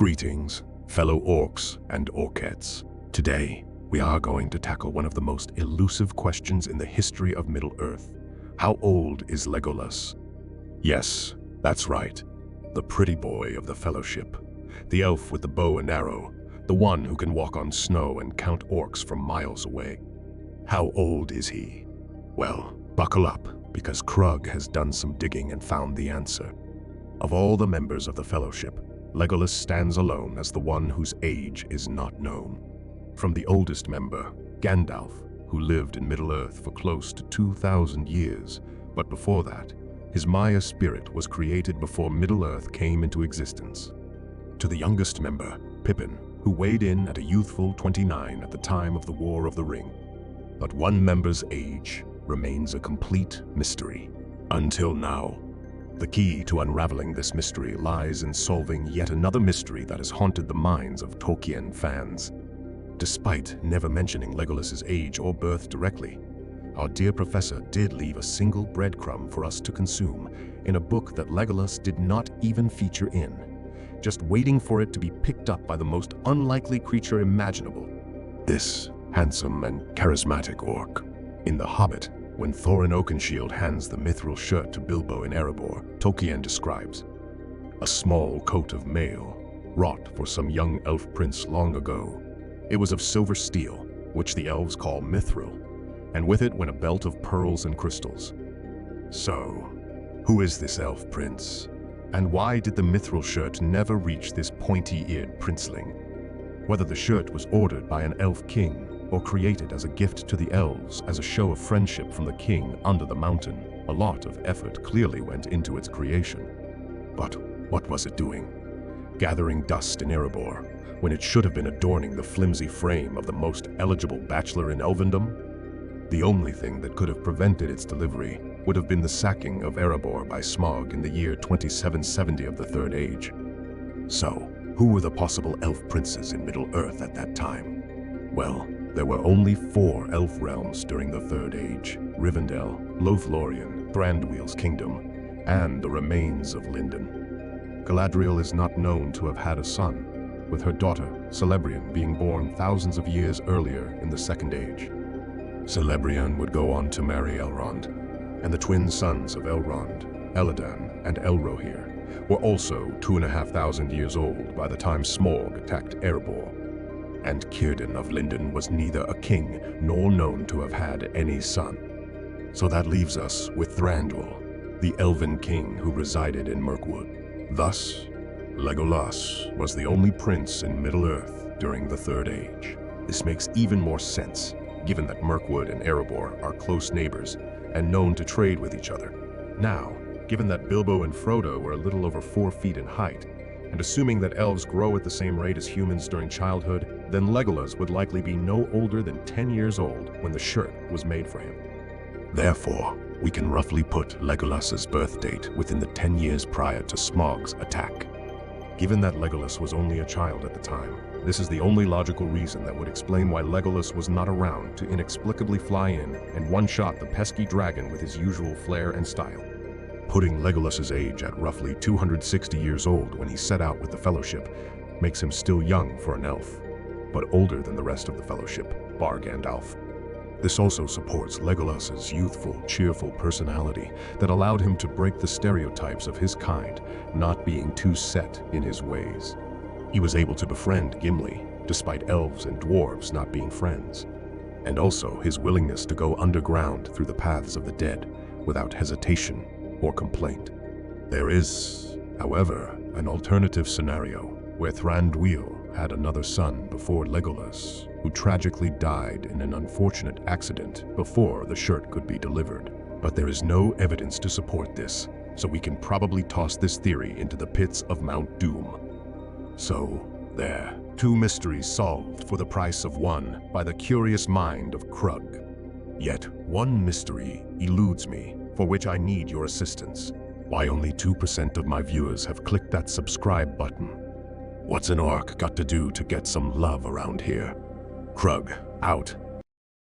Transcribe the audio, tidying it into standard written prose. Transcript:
Greetings, fellow orcs and orcettes. Today, we are going to tackle one of the most elusive questions in the history of Middle-earth. How old is Legolas? Yes, that's right. The pretty boy of the Fellowship. The elf with the bow and arrow. The one who can walk on snow and count orcs from miles away. How old is he? Well, buckle up, because Krug has done some digging and found the answer. Of all the members of the Fellowship, Legolas stands alone as the one whose age is not known. From the oldest member, Gandalf, who lived in Middle-earth for close to 2,000 years, but before that, his Maya spirit was created before Middle-earth came into existence. To the youngest member, Pippin, who weighed in at a youthful 29 at the time of the War of the Ring. But one member's age remains a complete mystery. Until now. The key to unraveling this mystery lies in solving yet another mystery that has haunted the minds of Tolkien fans. Despite never mentioning Legolas's age or birth directly, our dear professor did leave a single breadcrumb for us to consume in a book that Legolas did not even feature in, just waiting for it to be picked up by the most unlikely creature imaginable. This handsome and charismatic orc. In The Hobbit, when Thorin Oakenshield hands the mithril shirt to Bilbo in Erebor, Tolkien describes a small coat of mail, wrought for some young elf prince long ago. It was of silver steel, which the elves call mithril, and with it went a belt of pearls and crystals. So, who is this elf prince? And why did the mithril shirt never reach this pointy-eared princeling? Whether the shirt was ordered by an elf king, or created as a gift to the elves as a show of friendship from the king under the mountain, a lot of effort clearly went into its creation. But what was it doing? Gathering dust in Erebor, when it should have been adorning the flimsy frame of the most eligible bachelor in elfendom? The only thing that could have prevented its delivery would have been the sacking of Erebor by Smaug in the year 2770 of the Third Age. So, who were the possible elf princes in Middle-earth at that time? Well, there were only 4 elf realms during the Third Age: Rivendell, Lothlorien, Thranduil's kingdom, and the remains of Lindon. Galadriel is not known to have had a son, with her daughter, Celebrian, being born thousands of years earlier in the Second Age. Celebrian would go on to marry Elrond, and the twin sons of Elrond, Elladan and Elrohir, were also 2,500 years old by the time Smaug attacked Erebor. And Círdan of Lindon was neither a king nor known to have had any son. So that leaves us with Thranduil, the elven king who resided in Mirkwood. Thus, Legolas was the only prince in Middle-earth during the Third Age. This makes even more sense, given that Mirkwood and Erebor are close neighbors and known to trade with each other. Now, given that Bilbo and Frodo were a little over 4 feet in height, and assuming that elves grow at the same rate as humans during childhood, then Legolas would likely be no older than 10 years old when the shirt was made for him. Therefore, we can roughly put Legolas's birth date within the 10 years prior to Smaug's attack. Given that Legolas was only a child at the time, this is the only logical reason that would explain why Legolas was not around to inexplicably fly in and one-shot the pesky dragon with his usual flair and style. Putting Legolas's age at roughly 260 years old when he set out with the Fellowship makes him still young for an elf, but older than the rest of the Fellowship, bar Gandalf. This also supports Legolas's youthful, cheerful personality that allowed him to break the stereotypes of his kind, not being too set in his ways. He was able to befriend Gimli, despite elves and dwarves not being friends, and also his willingness to go underground through the paths of the dead without hesitation or complaint. There is, however, an alternative scenario where Thranduil had another son before Legolas, who tragically died in an unfortunate accident before the shirt could be delivered. But there is no evidence to support this, so we can probably toss this theory into the pits of Mount Doom. So, there, 2 mysteries solved for the price of 1 by the curious mind of Krug. Yet, one mystery eludes me, for which I need your assistance. Why only 2% of my viewers have clicked that subscribe button? What's an orc got to do to get some love around here? Krug, out.